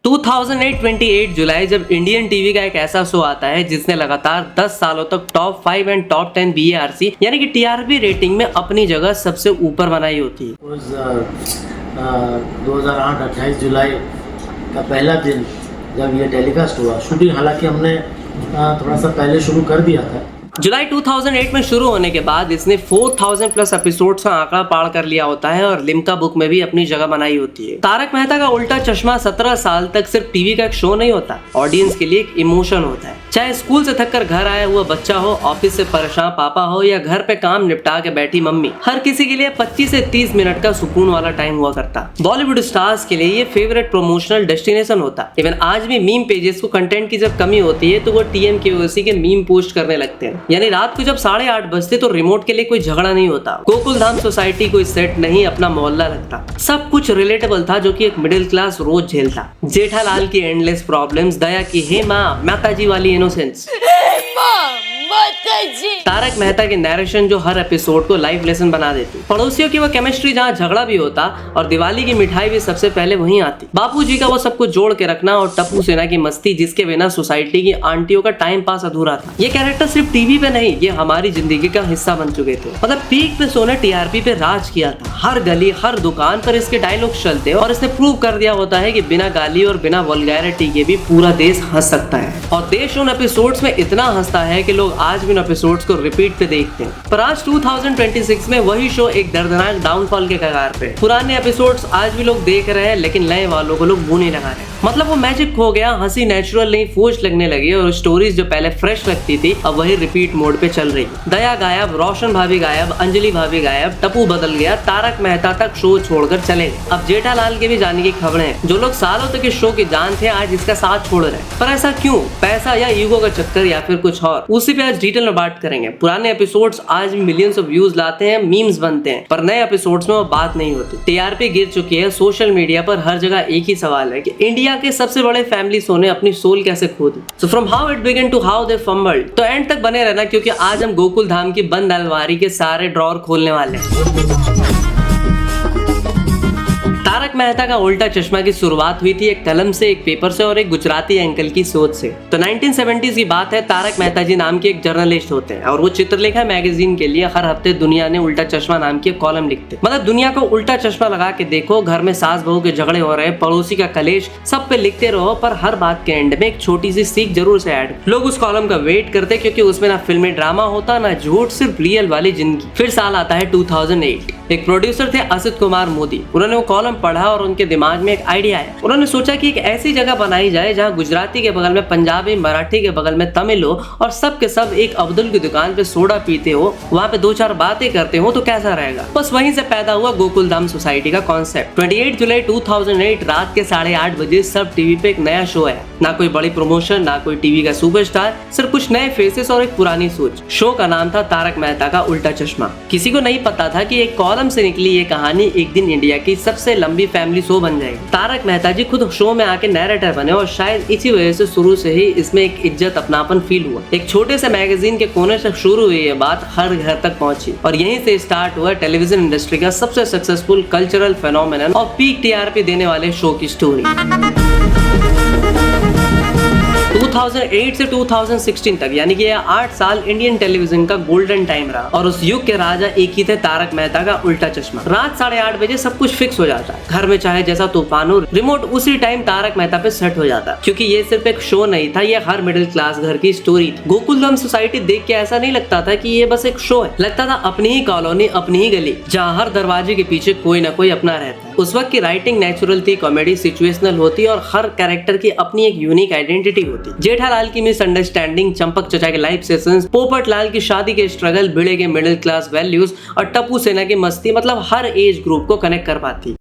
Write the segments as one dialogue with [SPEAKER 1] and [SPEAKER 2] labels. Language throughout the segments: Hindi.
[SPEAKER 1] 28 जुलाई जब इंडियन टीवी का एक ऐसा शो आता है जिसने लगातार 10 सालों तक टॉप 5 एंड टॉप 10 BARC यानी कि TRP रेटिंग में अपनी जगह सबसे ऊपर बनाई होती है।
[SPEAKER 2] 2008 28 जुलाई का पहला दिन जब ये टेलीकास्ट हुआ, शूटिंग हालांकि हमने थोड़ा सा पहले शुरू कर दिया था।
[SPEAKER 1] जुलाई 2008 में शुरू होने के बाद इसने 4000 प्लस एपिसोड्स का आंकड़ा पार कर लिया होता है और लिम्का बुक में भी अपनी जगह बनाई होती है। तारक मेहता का उल्टा चश्मा 17 साल तक सिर्फ टीवी का एक शो नहीं होता, ऑडियंस के लिए एक इमोशन होता है। चाहे स्कूल से थक कर घर आया हुआ बच्चा हो, ऑफिस से परेशान पापा हो या घर पे काम निपटा के बैठी मम्मी, हर किसी के लिए 25 से 30 मिनट का सुकून वाला टाइम हुआ करता। बॉलीवुड स्टार्स के लिए ये फेवरेट प्रमोशनल डेस्टिनेशन होता। इवन आज भी मीम पेजेस को कंटेंट की जब कमी होती है तो वो TMKOC के मीम पोस्ट करने लगते हैं। यानी रात को जब 8:30 बजते तो रिमोट के लिए कोई झगड़ा नहीं होता, गोकुल धाम सोसाइटी कोई सेट नहीं, अपना मोहल्ला लगता। सब कुछ रिलेटेबल था जो कि एक मिडिल क्लास रोज झेलता। जेठालाल की एंडलेस प्रॉब्लम्स, दया की हे माँ माताजी वाली इनोसेंस, तारक मेहता के नैरेशन जो हर एपिसोड को लाइफ लेसन बना देती, पड़ोसियों की वो केमिस्ट्री जहाँ झगड़ा भी होता और दिवाली की मिठाई भी सबसे पहले वहीं आती, बापूजी का वो सब कुछ जोड़ के रखना और टप्पू सेना की मस्ती जिसके बिना सोसाइटी की आंटियों का टाइम पास अधूरा था। ये कैरेक्टर सिर्फ टीवी पे नहीं, ये हमारी जिंदगी का हिस्सा बन चुके थे। मतलब पीक पे सोने TRP पे राज किया था। हर गली हर दुकान पर इसके डायलॉग चलते और इसने प्रूव कर दिया होता है कि बिना गाली और बिना वल्गैरिटी के भी पूरा देश हंस सकता है। और देश उन एपिसोड्स में इतना हंसता है कि लोग आज भी उन एपिसोड्स को रिपीट पे देखते हैं। पर आज 2026 में वही शो एक दर्दनाक डाउनफॉल के कगार पे। पुराने एपिसोड्स आज भी लोग देख रहे हैं लेकिन नए वालों को लोग मुंह नहीं लगा रहे। मतलब वो मैजिक खो गया, हंसी नेचुरल नहीं फोर्स लगने लगी और स्टोरीज जो पहले फ्रेश लगती थी अब वही रिपीट मोड पे चल रही। दया गायब, रोशन भाभी गायब, अंजलि भाभी गायब, टप्पू बदल गया, तारक मेहता तक शो छोड़कर चले गए। अब जेठालाल के भी जाने की खबरें हैं। जो लोग सालों तक इस शो की जान थे आज इसका साथ छोड़ रहे हैं। पर ऐसा क्यों? पैसा या ईगो का चक्कर या फिर कुछ और? उसी पे आज डिटेल में बात करेंगे। पुराने एपिसोड्स आज भी मिलियंस ऑफ व्यूज लाते हैं, मीम्स बनते हैं, पर नए एपिसोड्स में वो बात नहीं होती। TRP गिर चुकी है। सोशल मीडिया पर हर जगह एक ही सवाल है कि इंडिया के सबसे बड़े फैमिली शो ने अपनी सोल कैसे खो दी। So from how it began to how they fumbled. तो एंड तक बने रहना क्योंकि आज हम गोकुल धाम की बंद अलमारी के सारे ड्रॉर खोलने वाले हैं। तारक मेहता का उल्टा चश्मा की शुरुआत हुई थी एक कलम से, एक पेपर से और एक गुजराती अंकल की सोच से। तो 1970s की बात है। तारक मेहता जी नाम के एक जर्नलिस्ट होते हैं और वो चित्रलेखा मैगजीन के लिए हर हफ्ते दुनिया ने उल्टा चश्मा नाम की कॉलम लिखते। मतलब दुनिया को उल्टा चश्मा लगा के देखो, घर में सास बहू के झगड़े हो रहे, पड़ोसी का कलेश, सब पे लिखते रहो पर हर बात के एंड में एक छोटी सी सीख जरूर से ऐड। लोग उस कॉलम का वेट करते क्योंकि उसमें ना फिल्मी ड्रामा होता ना झूठ, सिर्फ रियल वाली जिंदगी। फिर साल आता है 2008। एक प्रोड्यूसर थे असित कुमार मोदी। उन्होंने वो कॉलम पढ़ा और उनके दिमाग में एक आइडिया आया। उन्होंने सोचा कि एक ऐसी जगह बनाई जाए जहां गुजराती के बगल में पंजाबी, मराठी के बगल में तमिल हो और सब के सब एक अब्दुल की दुकान पे सोडा पीते हो, वहाँ पे 2-4 बातें करते हो तो कैसा रहेगा। बस वहीं से पैदा हुआ गोकुल धाम सोसाइटी का कॉन्सेप्ट। 28 जुलाई 2008 रात के 8:30 बजे सब टीवी पे एक नया शो है। ना कोई बड़ी प्रमोशन, ना कोई टीवी का सुपरस्टार, सिर्फ कुछ नए फेसेस और एक पुरानी सोच। शो का नाम था तारक मेहता का उल्टा चश्मा। किसी को नहीं पता था कि एक कॉलम से निकली ये कहानी एक दिन इंडिया की सबसे लंबी फैमिली शो बन जाएगी। तारक मेहता जी खुद शो में आके नैरेटर बने और शायद इसी वजह से शुरू से ही इसमें एक इज्जत अपनापन फील हुआ। एक छोटे से मैगजीन के कोने से शुरू हुई ये बात हर घर तक पहुंची और यहीं से स्टार्ट हुआ टेलीविजन इंडस्ट्री का सबसे सक्सेसफुल कल्चरल फेनोमेनन और पीक TRP देने वाले शो की स्टोरी। 2008 से 2016 तक यानी कि 8 साल इंडियन टेलीविजन का गोल्डन टाइम रहा और उस युग के राजा एक ही थे, तारक मेहता का उल्टा चश्मा। रात 8:30 बजे सब कुछ फिक्स हो जाता है। घर में चाहे जैसा तूफान हो, रिमोट उसी टाइम तारक मेहता पे सेट हो जाता क्योंकि ये सिर्फ एक शो नहीं था, ये हर मिडिल क्लास घर की स्टोरी थी। गोकुल धाम सोसाइटी देख के ऐसा नहीं लगता था कि ये बस एक शो है, लगता था अपनी ही कॉलोनी, अपनी ही गली, जहाँ हर दरवाजे के पीछे कोई ना कोई अपना रहता है। उस वक्त की राइटिंग नेचुरल थी, कॉमेडी सिचुएशनल होती और हर कैरेक्टर की अपनी एक यूनिक आइडेंटिटी होती। जेठालाल की मिसअंडरस्टैंडिंग, चंपक चचा के लाइव सेशंस, पोपट लाल की शादी के स्ट्रगल, भिड़े के मिडिल क्लास वैल्यूज और टप्पू सेना की मस्ती, मतलब हर एज ग्रुप को कनेक्ट कर पाती।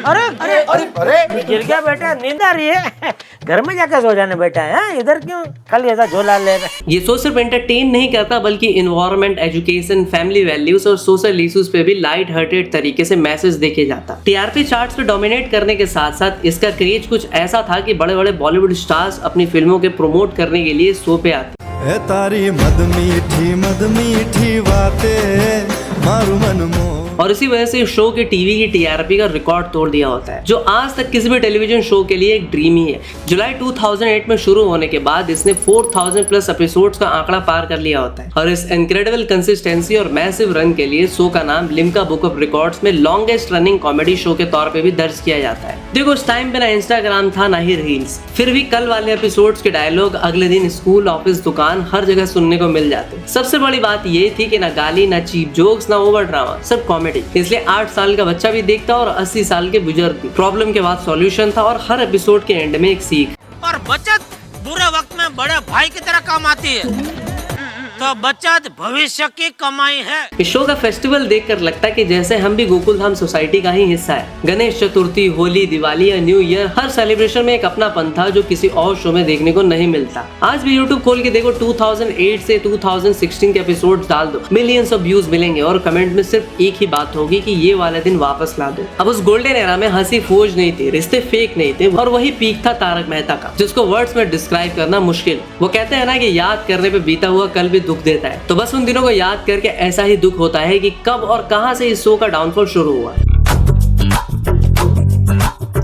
[SPEAKER 3] अरे अरे अरे अरे गिर गया बेटा, नींद आ रही है? घर में जाकर सो जाने बेटा है, इधर क्यों खाली ऐसा झोला ले रहा?
[SPEAKER 1] ये शो सिर्फ एंटरटेन नहीं करता बल्कि इन्वायरमेंट, एजुकेशन, फैमिली वैल्यूज और सोशल इश्यूज पे भी लाइट हार्टेड तरीके से मैसेज देके जाता। TRP चार्ट्स पे डोमिनेट करने के साथ साथ इसका क्रेज कुछ ऐसा था कि बड़े बड़े बॉलीवुड स्टार्स अपनी फिल्मों के प्रमोट करने के लिए शो पे आते।
[SPEAKER 4] तारी मद मीठी बातें मारू मन मोह।
[SPEAKER 1] और इसी वजह से इस शो के टीवी की टीआरपी का रिकॉर्ड तोड़ दिया होता है, जो आज तक किसी भी टेलीविजन शो के लिए एक ड्रीम ही है। जुलाई 2008 में शुरू होने के बाद इसने 4000 प्लस एपिसोड्स का आंकड़ा पार कर लिया होता है और इस इनक्रेडिबल कंसिस्टेंसी और मैसिव रन के लिए शो का नाम लिम्का बुक ऑफ रिकॉर्ड्स में लॉन्गेस्ट रनिंग कॉमेडी शो के तौर पे भी दर्ज किया जाता है। देखो उस टाइम पे ना इंस्टाग्राम था ना ही रील्स, फिर भी कल वाले एपिसोड्स के डायलॉग अगले दिन स्कूल, ऑफिस, दुकान हर जगह सुनने को मिल जाते। सबसे बड़ी बात ये थी कि ना गाली, ना चीप जोक्स, ना ओवर ड्रामा, सिर्फ कॉमेडी। इसलिए 8 साल का बच्चा भी देखता और 80 साल के बुजुर्ग भी। प्रॉब्लम के बाद सॉल्यूशन था और हर एपिसोड के एंड में एक सीख।
[SPEAKER 3] और बचत बुरे वक्त में बड़े भाई की तरह काम आती है, तो बचत भविष्य की कमाई है।
[SPEAKER 1] इस शो का फेस्टिवल देखकर लगता है कि जैसे हम भी गोकुलधाम सोसाइटी का ही हिस्सा है। गणेश चतुर्थी, होली, दिवाली या न्यू ईयर, हर सेलिब्रेशन में एक अपनापन था जो किसी और शो में देखने को नहीं मिलता। आज भी यूट्यूब खोल के देखो, 2008 से 2016 के एपिसोड डाल दो, मिलियंस ऑफ व्यूज मिलेंगे और कमेंट में सिर्फ एक ही बात होगी कि ये वाले दिन वापस ला दो। अब उस गोल्डन एरा में हंसी फौज नहीं थी, रिश्ते फेक नहीं थे और वही पीक था तारक मेहता का, जिसको वर्ड्स में डिस्क्राइब करना मुश्किल। वो कहते हैं ना कि याद करने पे बीता हुआ कल भी दुख देता है, तो बस उन दिनों को याद करके ऐसा ही दुख होता है कि कब और कहां से इस शो का डाउनफॉल शुरू हुआ।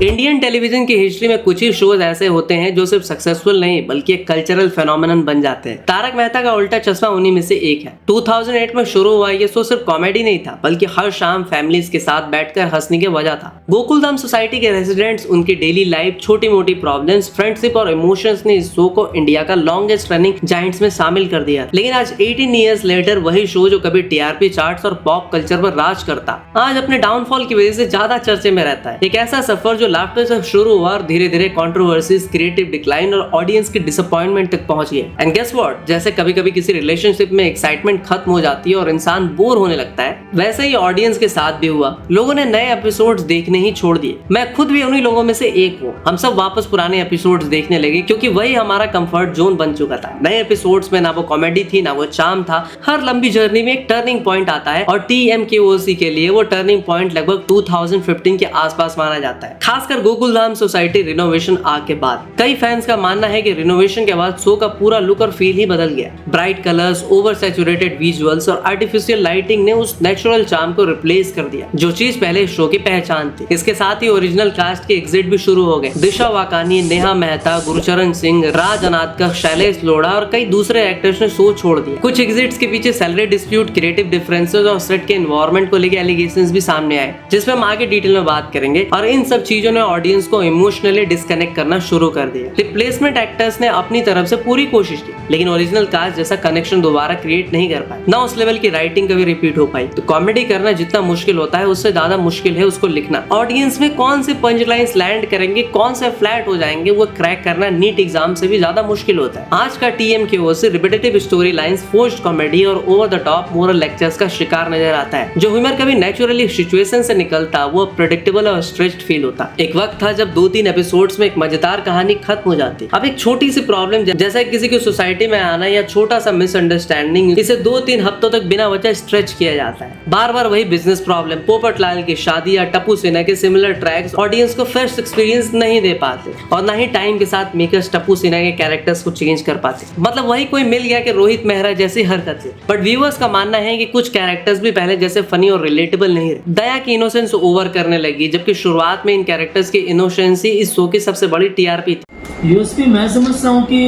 [SPEAKER 1] इंडियन टेलीविजन की हिस्ट्री में कुछ ही शोज ऐसे होते हैं जो सिर्फ सक्सेसफुल नहीं बल्कि एक कल्चरल फेनोमेनन बन जाते हैं। तारक मेहता का उल्टा चश्मा उन्हीं में से एक है। 2008 में शुरू हुआ ये शो सिर्फ कॉमेडी नहीं था बल्कि हर शाम फैमिलीज के साथ बैठकर हंसने की वजह था। गोकुलधाम सोसाइटी के रेजिडेंट्स, उनकी डेली लाइफ, छोटी मोटी प्रॉब्लम्स, फ्रेंडशिप और इमोशंस ने इस शो को इंडिया का लॉन्गेस्ट रनिंग जायंट्स में शामिल कर दिया। लेकिन आज 18 ईयर्स लेटर वही शो जो कभी टीआरपी चार्ट्स और पॉप कल्चर पर राज करता, आज अपने डाउनफॉल की वजह से ज्यादा चर्चे में रहता है। एक ऐसा सफर जो लाफ्टर से शुरू हुआ और धीरे धीरे कंट्रोवर्सीज, क्रिएटिव डिक्लाइन और ऑडियंस की डिसअपॉइंटमेंट तक पहुंच गया। एंड गेस व्हाट, जैसे कभी कभी किसी रिलेशनशिप में एक्साइटमेंट खत्म हो जाती है और इंसान बोर होने लगता है, वैसे ही ऑडियंस के साथ भी हुआ। लोगों ने नए एपिसोड्स देखने ही छोड़ दिए। मैं खुद भी उन्हीं लोगों में से एक हूँ। हम सब वापस पुराने एपिसोड्स देखने लगे क्योंकि वही हमारा कंफर्ट जोन बन चुका था। नए एपिसोड्स में ना वो कॉमेडी थी ना वो चार्म था। हर लंबी जर्नी में एक टर्निंग पॉइंट आता है और TMKOC के लिए वो टर्निंग पॉइंट लगभग 2015 के आसपास माना जाता है, खासकर गोकुलधाम सोसाइटी रिनोवेशन आग के बाद। कई फैंस का मानना है कि रिनोवेशन के बाद शो का पूरा लुक और फील ही बदल गया। Bright colours, over saturated visuals और आर्टिफिशियल लाइटिंग ने उस नेचुरल चार्म को रिप्लेस कर दिया जो चीज पहले शो की पहचान थी। इसके साथ ही ओरिजिनल कास्ट के एग्जिट भी शुरू हो गए। दिशा वाकानी, नेहा मेहता, गुरुचरण सिंह, राज अनादकर, शैलेश लोढ़ा और कई दूसरे एक्टर्स ने शो छोड़ दिया। कुछ एग्जिट्स के पीछे सैलरी डिस्प्यूट, क्रिएटिव डिफरेंसेस और सेट के एनवायरनमेंट को लेकर एलिगेशंस भी सामने आए, जिसमें हम आगे डिटेल में बात करेंगे। और इन सब चीजों ने ऑडियंस को इमोशनली डिस्कनेक्ट करना शुरू कर दिया। रिप्लेसमेंट एक्टर्स ने अपनी तरफ से पूरी कोशिश की लेकिन ओरिजिनल कास्ट जैसा कनेक्शन दोबारा क्रिएट नहीं कर पाए, ना उस लेवल की राइटिंग कभी रिपीट हो पाई। तो कॉमेडी करना जितना मुश्किल होता है उससे ज्यादा मुश्किल है उसको लिखना। ऑडियंस में कौन से पंच लाइन्स लैंड करेंगे, कौन से फ्लैट हो जाएंगे, वो क्रैक करना नीट एग्जाम से भी ज्यादा मुश्किल होता है। आज का TMKOC repetitive story lines, forced comedy और over the top moral lectures का शिकार नजर आता है। जो ह्यूमर कभी नेचुरली सिचुएशन से निकलता वो प्रेडिक्टेबल और स्ट्रेच्ड फील होता। एक वक्त था जब 2-3 एपिसोड्स में एक मजेदार कहानी खत्म हो जाती। अब एक छोटी सी प्रॉब्लम जैसे किसी की सोसाइटी में आना या छोटा सा मिसअंडरस्टैंडिंग, इसे 2-3 हफ्तों तक बिना वजह स्ट्रेच किया जाता है। बार बार वही बिजनेस प्रॉब्लम, पोपट लाल की शादी या टप्पू सेना के सिमिलर ट्रैक्स ऑडियंस को फ्रेश एक्सपीरियंस नहीं दे पाते और ना ही टाइम के साथ मेकर्स टप्पू सेना के कैरेक्टर्स को चेंज कर पाते। मतलब वही कोई मिल गया कि रोहित मेहरा जैसी हरकतें। बट व्यूअर्स का मानना है कि कुछ कैरेक्टर्स भी पहले जैसे फनी और रिलेटेबल नहीं रहे। दया की इनोसेंस ओवर करने लगी, जबकि शुरुआत में इन कैरेक्टर्स की इनोसेंस ही इस शो की सबसे बड़ी TRP थी।
[SPEAKER 2] यूएसपी मैं समझता हूँ कि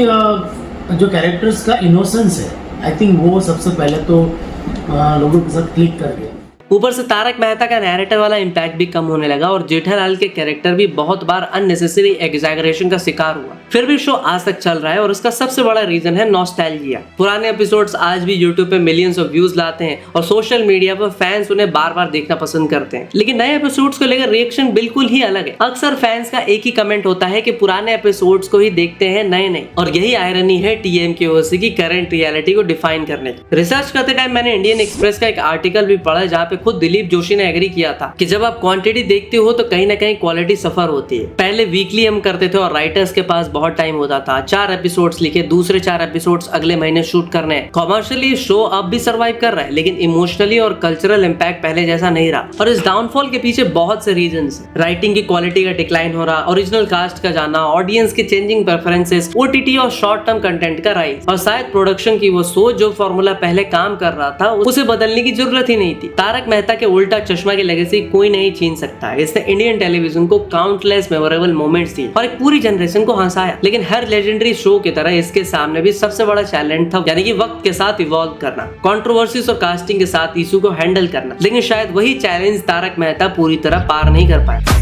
[SPEAKER 2] जो कैरेक्टर्स का इनोसेंस है, आई थिंक वो सबसे पहले तो लोगों के साथ क्लिक कर गया।
[SPEAKER 1] ऊपर से तारक मेहता का नैरेटर वाला इम्पैक्ट भी कम होने लगा और जेठालाल के कैरेक्टर भी बहुत बार अननेसेसरी एग्जैगरेशन का शिकार हुआ। फिर भी शो आज तक चल रहा है और इसका सबसे बड़ा रीजन है नॉस्टैल्जिया। पुराने एपिसोड्स आज भी यूट्यूब पे मिलियंस ऑफ व्यूज लाते हैं और सोशल मीडिया पर फैंस उन्हें बार बार देखना पसंद करते हैं। लेकिन नए एपिसोड्स को लेकर रिएक्शन बिल्कुल ही अलग है। अक्सर फैंस का एक ही कमेंट होता है कि पुराने एपिसोड्स को ही देखते हैं, नए नहीं। और यही आयरनी है TMKOC की करंट रियलिटी को डिफाइन करने की। रिसर्च करते टाइम मैंने इंडियन एक्सप्रेस का एक आर्टिकल भी पढ़ा जहाँ पे खुद दिलीप जोशी ने एग्री किया था कि जब आप क्वांटिटी देखते हो तो कहीं ना कहीं क्वालिटी सफर होती है। पहले वीकली हम करते थे और राइटर्स के पास बहुत टाइम होता था। 4 एपिसोड्स लिखे, दूसरे 4 एपिसोड्स अगले महीने शूट करने हैं। कॉमर्शियली शो अब भी सर्वाइव कर रहा है लेकिन इमोशनली और कल्चरल इम्पैक्ट पहले जैसा नहीं रहा। और इस डाउनफॉल के पीछे बहुत से रीजंस हैं। राइटिंग की क्वालिटी का डिक्लाइन हो रहा, ओरिजिनल कास्ट का जाना, ऑडियंस के चेंजिंग प्रेफरेंसेस, OTT और शॉर्ट टर्म कंटेंट का राइज और शायद प्रोडक्शन की वो सोच जो फॉर्मूला पहले काम कर रहा था उसे बदलने की जरूरत ही नहीं थी। तारक मेहता के उल्टा चश्मा की लेगेसी कोई नहीं छीन सकता। इसने इंडियन टेलीविजन को काउंटलेस मेमोरेबल मोमेंट्स दिए और एक पूरी जनरेशन को हंसाया। लेकिन हर लेजेंडरी शो की तरह इसके सामने भी सबसे बड़ा चैलेंज था, यानी कि वक्त के साथ इवॉल्व करना, कंट्रोवर्सीज और कास्टिंग के साथ इशू को हैंडल करना। लेकिन शायद वही चैलेंज तारक मेहता पूरी तरह पार नहीं कर पाया।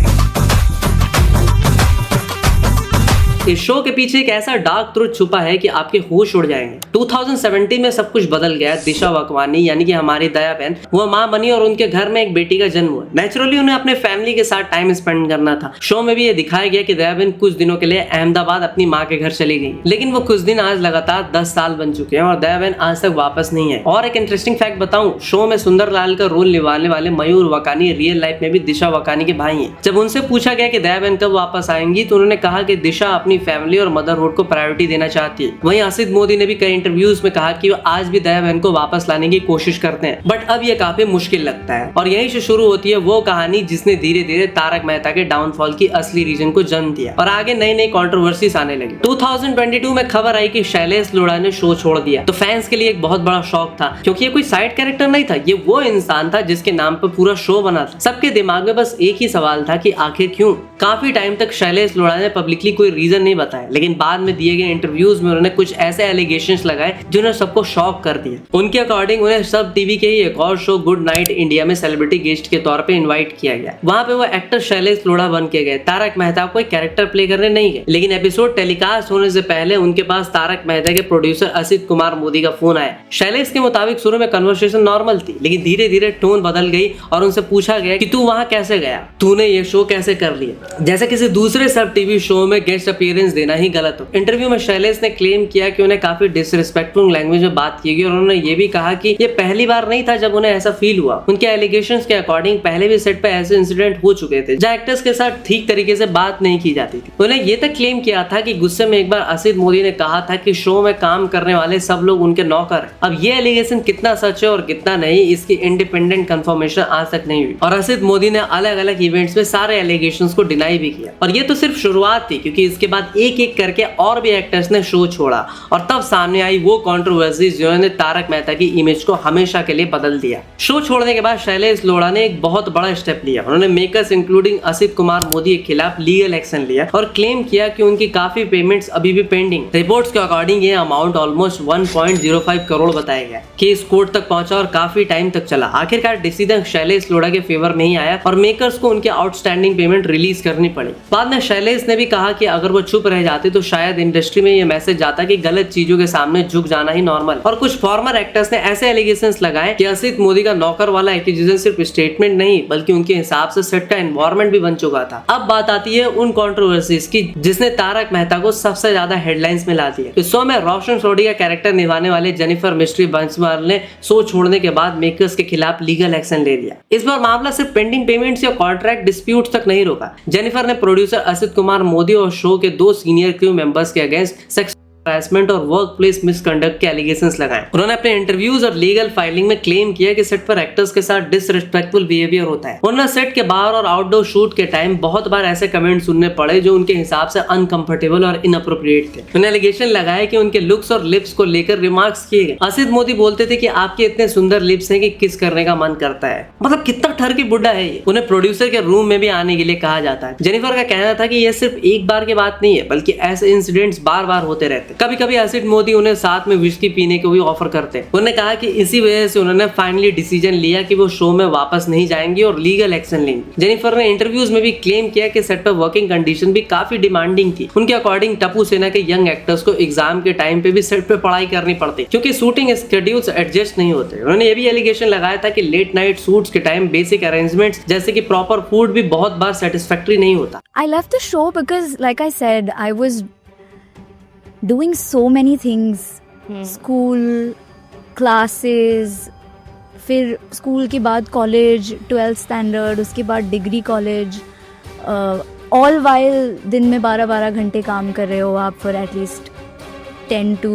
[SPEAKER 1] इस शो के पीछे एक ऐसा डार्क ट्रुथ छुपा है कि आपके होश उड़ जाएंगे। 2017 में सब कुछ बदल गया। दिशा वकवानी यानी कि हमारी दया बहन वो मां बनी और उनके घर में एक बेटी का जन्म हुआ। नेचुरली उन्हें अपने फैमिली के साथ टाइम स्पेंड करना था। शो में भी ये दिखाया गया कि दया बहन कुछ दिनों के लिए अहमदाबाद अपनी माँ के घर चली गई, लेकिन वो कुछ दिन आज लगातार 10 साल बन चुके हैं और दया बहन आज तक वापस नहीं है। और एक इंटरेस्टिंग फैक्ट बताऊं, शो में सुंदरलाल का रोल निभाने वाले मयूर वकानी रियल लाइफ में भी दिशा वकानी के भाई हैं। जब उनसे पूछा गया कि दया बहन कब वापस आएंगी तो उन्होंने कहा कि दिशा अपनी फैमिली और मदरहुड को प्रायोरिटी देना चाहती है। वहीं असित मोदी ने भी कई इंटरव्यूज में कहा कि वो आज भी दया बहन को वापस लाने की कोशिश करते हैं, बट अब ये काफी मुश्किल लगता है। और यहीं से शुरू होती है वो कहानी जिसने धीरे धीरे तारक मेहता के डाउनफॉल की असली रीजन को जन्म दिया और आगे नई नई कंट्रोवर्सीज आने लगी। 2022 में खबर आई कि शैलेश लोढ़ा ने शो छोड़ दिया, तो फैंस के लिए एक बहुत बड़ा शॉक था, क्योंकि ये कोई साइड कैरेक्टर नहीं था, ये वो इंसान था जिसके नाम पर पूरा शो बना था। सबके दिमाग में बस एक ही सवाल था कि आखिर क्यों। काफी टाइम तक शैलेश लोढ़ा ने पब्लिकली कोई रीजन नहीं बताया, लेकिन बाद में दिए गए इंटरव्यूज में उन्होंने कुछ ऐसे एलिगेशंस लगाए जिन्होंने सबको शॉक कर दिया। उनके अकॉर्डिंग उन्हें सब टीवी के ही एक और शो गुड नाइट इंडिया में सेलिब्रिटी गेस्ट के तौर पे इनवाइट किया गया। वहां पे वो एक्टर शैलेश लोढ़ा बन के गए, तारक मेहता को एक कैरेक्टर प्ले करने नहीं गए। लेकिन एपिसोड टेलीकास्ट होने से पहले उनके पास तारक मेहता के प्रोड्यूसर असित कुमार मोदी का फोन आया। शैलेश के मुताबिक शुरू में कन्वर्सेशन नॉर्मल थी, लेकिन धीरे धीरे टोन बदल गई और उनसे पूछा गया कि तू वहां कैसे गया, तूने ये शो कैसे कर लिया, जैसे किसी दूसरे सब टीवी शो में गेस्ट अपीयरेंस देना ही गलत हो। इंटरव्यू में शैलेश ने क्लेम किया कि उन्हें काफी डिसरिस्पेक्टफुल लैंग्वेज में बात की गई और उन्होंने ये भी कहा कि ये पहली बार नहीं था जब उन्हें ऐसा फील हुआ। उनके एलिगेशंस के अकॉर्डिंग पहले भी सेट पे ऐसे इंसिडेंट हो चुके थे जहां एक्टर्स के साथ ठीक तरीके से बात नहीं की जाती थी। उन्हें ये तक क्लेम किया था कि गुस्से में एक बार असित मोदी ने कहा था कि शो में काम करने वाले सब लोग उनके नौकर हैं। अब ये एलिगेशन कितना सच है और कितना नहीं, इसकी इंडिपेंडेंट कंफर्मेशन आज तक नहीं हुई और असित मोदी ने अलग अलग इवेंट्स में सारे एलिगेशंस को डिनाई भी किया। और ये तो सिर्फ शुरुआत थी, क्योंकि इसके बाद एक एक करके और भी एक्टर्स ने शो छोड़ा और तब सामने आई वो कंट्रोवर्सी जिन्होंने तारक मेहता की इमेज को हमेशा के लिए बदल दिया। शो छोड़ने के बाद शैलेश लोढ़ा ने एक बहुत बड़ा स्टेप लिया। उन्होंने मेकर्स इंक्लूडिंग असित कुमार मोदी के खिलाफ लीगल एक्शन लिया और क्लेम किया कि उनकी काफी पेमेंट्स अभी भी पेंडिंग। रिपोर्ट्स के अकॉर्डिंग ये अमाउंट ऑलमोस्ट 1.05 करोड़ बताया गया। केस कोर्ट तक पहुंचा और काफी टाइम तक चला। आखिरकार डिसीजन शैलेश लोढ़ा के फेवर में ही आया और मेकर्स को उनके आउटस्टैंडिंग पेमेंट रिलीज करनी पड़ी। बाद में शैलेश ने भी कहा कि अगर वो चुप रह जाते तो शायद इंडस्ट्री में ये मैसेज जाता कि गलत चीजों के सामने झुक जाना ही नॉर्मल। और कुछ फॉर्मर एक्टर्स ने ऐसे एलिगेशंस लगाए कि असित मोदी का नौकर वाला एक्यूजेशन सिर्फ स्टेटमेंट नहीं बल्कि उनके हिसाब से सेट का एनवायरनमेंट भी बन चुका था। अब बात आती है उन कंट्रोवर्सीज की जिसने तारक मेहता को सबसे ज्यादा हेडलाइंस में ला दिया। इस शो में रोशन सोढी का कैरेक्टर निभाने वाले जेनिफर मिस्ट्री बंसवाल ने शो छोड़ने के बाद मेकर्स के खिलाफ लीगल एक्शन ले लिया। इस बार मामला सिर्फ पेंडिंग पेमेंट्स या कॉन्ट्रैक्ट डिस्प्यूट तक नहीं रुका। जेनिफर ने प्रोड्यूसर असित कुमार मोदी और शो के 2 सीनियर क्रू मेंबर्स के अगेंस्ट सेक्स हरासमेंट और वर्क प्लेस मिसकंडक्ट के एलिगेशंस लगाए। उन्होंने अपने इंटरव्यूज और लीगल फाइलिंग में क्लेम किया कि सेट पर एक्टर्स के साथ डिसरिस्पेक्टफुल बिहेवियर होता है। उन्होंने सेट के बाहर और आउटडोर शूट के टाइम बहुत बार ऐसे कमेंट सुनने पड़े जो उनके हिसाब से अनकंफर्टेबल और इनअप्रोप्रिएट थे। उन्होंने एलिगेशन लगाया कि उनके लुक्स और लिप्स को लेकर रिमार्क्स किए गए। असित मोदी बोलते थे कि आपके इतने सुंदर लिप्स हैं कि किस करने का मन करता है। मतलब कितना ठरकी बुड्ढा है ये। उन्हें प्रोड्यूसर के रूम में भी आने के लिए कहा जाता है। जेनिफर का कहना था कि यह सिर्फ एक बार की बात नहीं है बल्कि ऐसे इंसिडेंट्स बार बार होते रहते। कभी कभी असित मोदी उन्हें साथ में विस्की पीने को भी ऑफर करते। उन्होंने कहा कि इसी वजह से उन्होंने फाइनली डिसीजन लिया कि वो शो में वापस नहीं जाएंगी और लीगल एक्शन लेंगी। जेनिफर ने इंटरव्यूज में भी क्लेम किया कि सेट पर वर्किंग कंडीशन भी काफी डिमांडिंग थी। उनके अकॉर्डिंग टप्पू सेना के यंग एक्टर्स को एग्जाम के टाइम पे भी सेट पे पढ़ाई करनी पड़ती क्योंकि शूटिंग स्केड्यूल्स एडजस्ट नहीं होते। उन्होंने ये भी एलिगेशन लगाया था कि लेट नाइट शूट्स के टाइम बेसिक अरेंजमेंट्स जैसे कि प्रॉपर फूड भी बहुत बार सेटिस्फैक्टरी नहीं होता।
[SPEAKER 4] I left the show because, like I said, I was doing so many things. School, classes, फिर स्कूल के बाद कॉलेज, 12th स्टैंडर्ड, उसके बाद डिग्री कॉलेज, ऑल वाइल दिन में 12-12 घंटे काम कर रहे हो आप for at least 10 to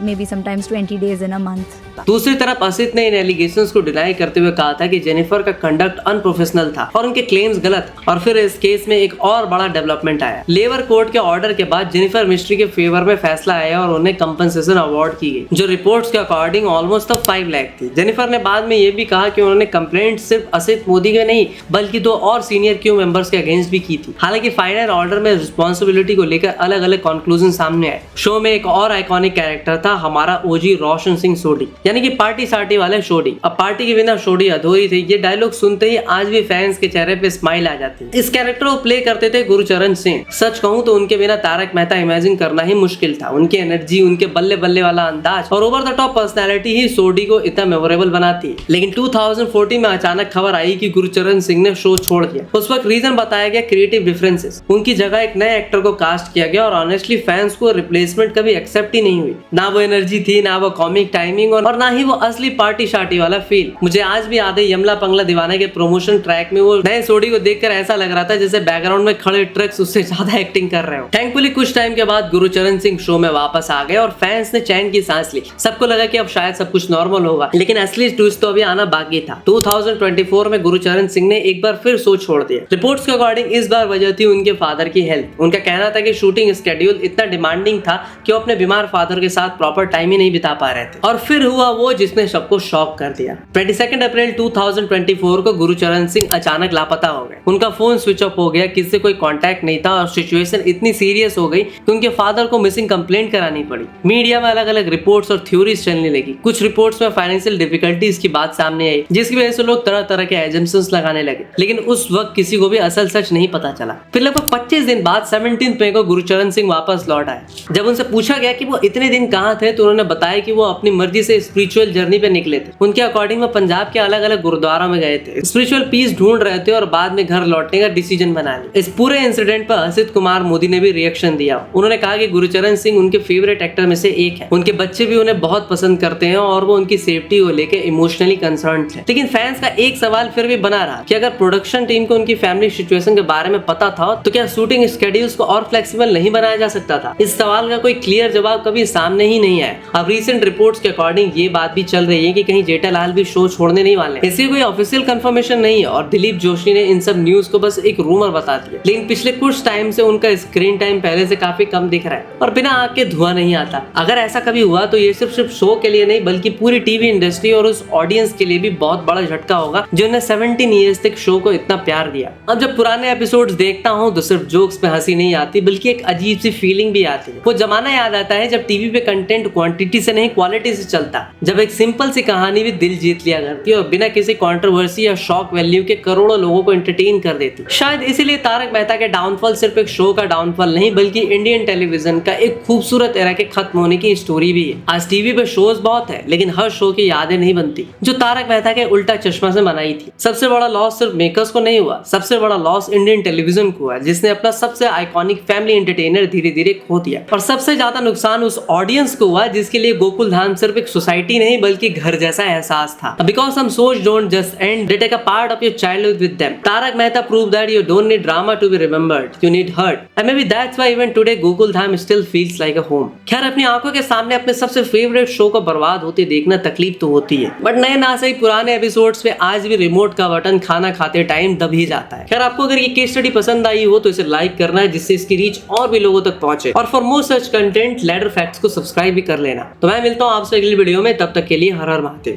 [SPEAKER 4] maybe sometimes 20 days in a month.
[SPEAKER 3] था।
[SPEAKER 1] दूसरी तरफ असित ने इन एलिगेशंस को डिनाई करते हुए कहा था कि जेनिफर का कंडक्ट अनप्रोफेशनल था और उनके क्लेम्स गलत। और फिर इस केस में एक और बड़ा डेवलपमेंट आया। लेबर कोर्ट के ऑर्डर के बाद जेनिफर मिस्ट्री के फेवर में फैसला आया और उन्हें कंपनसेशन अवार्ड की गई, जो रिपोर्ट्स के अकॉर्डिंग ऑलमोस्ट 5 लाख थी। जेनिफर ने बाद में ये भी कहा कि उन्होंने कंप्लेंट सिर्फ असित मोदी के नहीं बल्कि 2 और सीनियर क्यू मेंबर्स के अगेंस्ट भी की थी। हालांकि फाइनल ऑर्डर में रिस्पॉन्सिबिलिटी को लेकर अलग अलग कंक्लूजन सामने आए। शो में एक और आइकॉनिक कैरेक्टर था हमारा ओजी रोशन सिंह सोडी, यानी कि पार्टी सार्टी वाले सोडी। अब पार्टी के बिना सोडी अधूरी थी। ये डायलॉग सुनते ही आज भी फैंस के चेहरे पे स्माइल आ जाती है। इस कैरेक्टर को प्ले करते थे गुरचरण सिंह। सच कहूं तो उनके बिना तारक मेहता इमेजिन करना ही मुश्किल था। उनकी एनर्जी, उनके बल्ले बल्ले वाला अंदाज और ओवर द टॉप पर्सनैलिटी ही सोडी को इतना मेमोरेबल बनाती है। लेकिन 2014 में अचानक खबर आई कि गुरचरण सिंह ने शो छोड़ दिया। उस वक्त रीजन बताया गया क्रिएटिव डिफरेंसेस। उनकी जगह एक नए एक्टर को कास्ट किया गया और ऑनेस्टली फैंस को रिप्लेसमेंट कभी एक्सेप्ट ही नहीं हुई। ना वो एनर्जी थी, ना वो कॉमिक टाइमिंग और ना ही वो असली पार्टी शार्टी वाला फील। मुझे आज भी याद है यमला पंगला दीवाना के प्रमोशन ट्रैक में वो नए सोडी को देखकर ऐसा लग रहा था जैसे बैकग्राउंड में खड़े ट्रक्स उससे ज्यादा एक्टिंग कर रहे हो। थैंकफुली कुछ टाइम के बाद गुरचरण सिंह शो में वापस आ गए और फैंस ने चैन की सांस ली। सबको लगा कि अब शायद सब कुछ नॉर्मल होगा, लेकिन असली ट्विस्ट तो अभी आना बाकी था। 2024 में गुरचरण सिंह ने एक बार फिर शो छोड़ दिया। रिपोर्ट्स के अकॉर्डिंग इस बार वजह थी उनके फादर की हेल्थ। उनका कहना था कि शूटिंग स्केड्यूल इतना डिमांडिंग था कि वो अपने बीमार फादर के साथ प्रॉपर टाइम ही नहीं बिता पा रहे थे। और फिर हुआ वो जिसने सबको शॉक कर दिया। 22 अप्रैल 2024 को गुरचरण सिंह अचानक लापता हो गए। उनका फोन स्विच ऑफ हो गया, किसी से कोई कांटेक्ट नहीं था और सिचुएशन इतनी सीरियस हो गई कि उनके फादर को मिसिंग कंप्लेंट करानी पड़ी। मीडिया में अलग अलग रिपोर्ट्स और थ्योरीज चलने लगी। कुछ रिपोर्ट्स में फाइनेंशियल डिफिकल्टीज की बात सामने आई, जिसकी वजह से लोग तरह तरह के एजम्पशंस लगाने लगे। लेकिन उस वक्त किसी को भी असल सच नहीं पता चला। फिर लगभग 25 दिन बाद 17 मई को गुरचरण सिंह वापस लौट आए। जब उनसे पूछा गया कि वो इतने दिन कहाँ थे तो उन्होंने बताया कि वो अपनी मर्जी से स्पिरिचुअल जर्नी पे निकले थे। उनके अकॉर्डिंग वो पंजाब के अलग अलग गुरुद्वारा में गए थे, स्पिरिचुअल पीस ढूंढ रहे थे और बाद में घर लौटने का डिसीजन बना लिया। इस पूरे इंसिडेंट पर असित कुमार मोदी ने भी रिएक्शन दिया। उन्होंने कहा कि गुरचरण सिंह उनके फेवरेट एक्टर में से एक है। उनके बच्चे भी उन्हें बहुत पसंद करते हैं और वो उनकी सेफ्टी को लेकर इमोशनली कंसर्न थे। लेकिन फैंस का एक सवाल फिर भी बना रहा कि अगर प्रोडक्शन टीम को उनकी फैमिली सिचुएशन के बारे में पता था तो क्या शूटिंग स्केड्यूल्स को और फ्लेक्सिबल नहीं बनाया जा सकता था? इस सवाल का कोई क्लियर जवाब कभी सामने ही नहीं आया। अब रीसेंट रिपोर्ट्स के अकॉर्डिंग ये बात भी चल रही है कि कहीं जेठालाल भी शो छोड़ने नहीं वाले। इसकी कोई ऑफिशियल कंफर्मेशन नहीं है और दिलीप जोशी ने इन सब न्यूज को बस एक रूमर बता दिया। लेकिन पिछले कुछ टाइम से उनका स्क्रीन टाइम पहले से काफी कम दिख रहा है और बिना आग के धुआं नहीं आता। अगर ऐसा कभी हुआ तो ये सिर्फ शो के लिए नहीं बल्कि पूरी टीवी इंडस्ट्री और उस ऑडियंस के लिए भी बहुत बड़ा झटका होगा जिन्होंने 17 ईयर्स तक शो को इतना प्यार दिया। अब जब पुराने एपिसोड्स देखता हूँ तो सिर्फ जोक्स पे हंसी नहीं आती बल्कि एक अजीब सी फीलिंग भी आती है। वो जमाना याद आता है जब टीवी पे कंटेंट क्वांटिटी से नहीं क्वालिटी से चलता, जब एक सिंपल सी कहानी भी दिल जीत लिया करती और बिना किसी कंट्रोवर्सी या शॉक वैल्यू के करोड़ों लोगों को एंटरटेन कर देती। शायद इसीलिए तारक मेहता के डाउनफॉल सिर्फ एक शो का डाउनफॉल नहीं बल्कि इंडियन टेलीविजन का एक खूबसूरत एरा के खत्म होने की स्टोरी भी है। आज टीवी पे शोज बहुत है लेकिन हर शो की यादें नहीं बनती जो तारक मेहता के उल्टा चश्मा से बनाई थी। सबसे बड़ा लॉस सिर्फ मेकर्स को नहीं हुआ, सबसे बड़ा लॉस इंडियन टेलीविजन को हुआ जिसने अपना सबसे आइकॉनिक फैमिली एंटरटेनर धीरे धीरे खो दिया। और सबसे ज्यादा नुकसान उस ऑडियंस को हुआ जिसके लिए गोकुल धाम सिर्फ एक सोसाइटी नहीं बल्कि घर जैसा एहसास था। Because some shows don't just end, they take a part of your childhood with them. Tarak Mehta prove that you don't need drama to be remembered, you need heart. And maybe that's why even today Gokul Dham still feels like a home. खैर, अपनी आंखों के सामने अपने सबसे फेवरेट शो को बर्बाद होते देखना तकलीफ तो होती है, बट नए ना सही पुराने एपिसोड्स पे आज भी रिमोट का बटन खाना खाते टाइम दब ही जाता है। खैर, आपको अगर ये केस स्टडी पसंद आई हो तो इसे लाइक करना है जिससे इसकी रीच और भी लोगों तक पहुंचे। और for more such content ladder facts को सब्सक्राइब भी कर लेना। तो मैं मिलता हूँ आपसे अगली वीडियो में, तब तक के लिए हर हर महादेव।